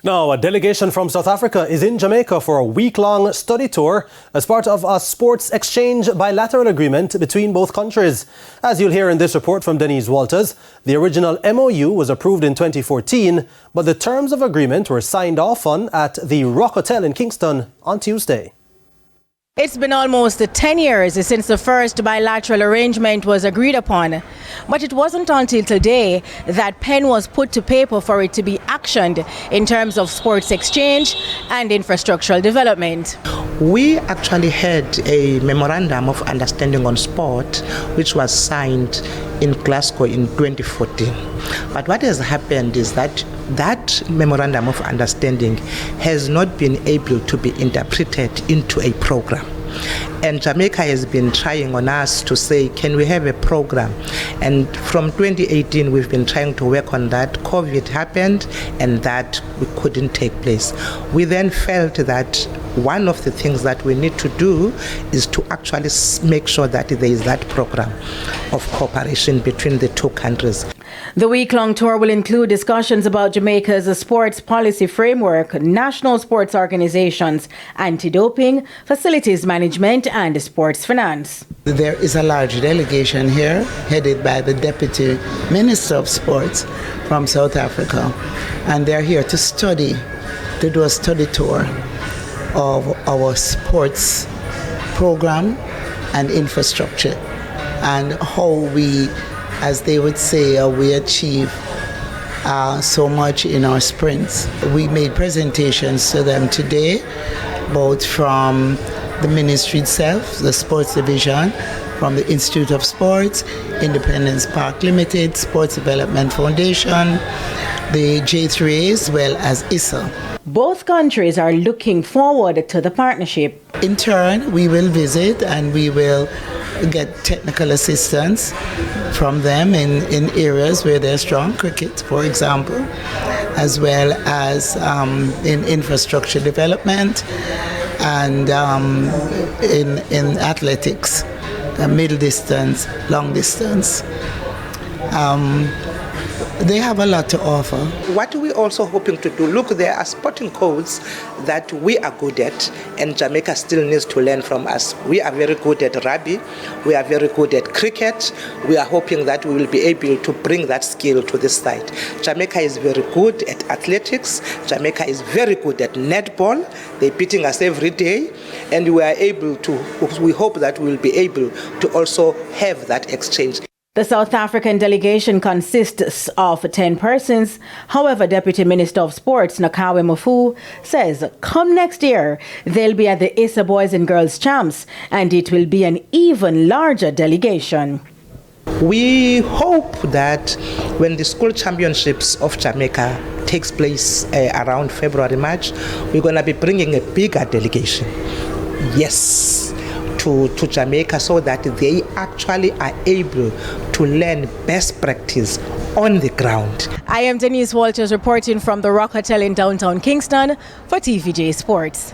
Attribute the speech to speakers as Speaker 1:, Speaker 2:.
Speaker 1: Now, a delegation from South Africa is in Jamaica for a week-long study tour as part of a sports exchange bilateral agreement between both countries. As you'll hear in this report from Denise Walters, the original MOU was approved in 2014, but the terms of agreement were signed off on at the Rock Hotel in Kingston on Tuesday.
Speaker 2: It's been almost 10 years since the first bilateral arrangement was agreed upon, but it wasn't until today that pen was put to paper for it to be actioned in terms of sports exchange and infrastructural development.
Speaker 3: We actually had a memorandum of understanding on sport which was signed in Glasgow in 2014. But what has happened is that memorandum of understanding has not been able to be interpreted into a program. And Jamaica has been trying on us to say, can we have a program? And from 2018, we've been trying to work on that. COVID happened and that couldn't take place. We then felt that one of the things that we need to do is to actually make sure that there is that program of cooperation between the two countries.
Speaker 2: The week-long tour will include discussions about Jamaica's sports policy framework, national sports organizations, anti-doping, facilities management, and sports finance.
Speaker 4: There is a large delegation here headed by the Deputy Minister of Sports from South Africa, and they're here to do a study tour of our sports program and infrastructure and how we, as they would say, we achieve so much in our sprints. We made presentations to them today, both from the ministry itself, the sports division, from the Institute of Sports, Independence Park Limited, Sports Development Foundation, the J3A, as well as ISA.
Speaker 2: Both countries are looking forward to the partnership.
Speaker 4: In turn, we will visit and we will get technical assistance from them in areas where they're strong, cricket, for example, as well as in infrastructure development and in athletics, middle distance, long distance. They have a lot to offer.
Speaker 3: What we're also hoping to do, look, there are sporting codes that we are good at and Jamaica still needs to learn from us. We are very good at rugby, we are very good at cricket. We are hoping that we will be able to bring that skill to this side. Jamaica is very good at athletics. Jamaica is very good at netball. They're beating us every day, and we hope that we will be able to also have that exchange.
Speaker 2: The South African delegation consists of 10 persons. However, Deputy Minister of Sports, Nakawe Mufu, says come next year, they'll be at the ISA Boys and Girls Champs, and it will be an even larger delegation.
Speaker 3: We hope that when the school championships of Jamaica takes place around February, March, we're going to be bringing a bigger delegation. Yes. To Jamaica, so that they actually are able to learn best practice on the ground.
Speaker 2: I am Denise Walters reporting from the Rock Hotel in downtown Kingston for TVJ Sports.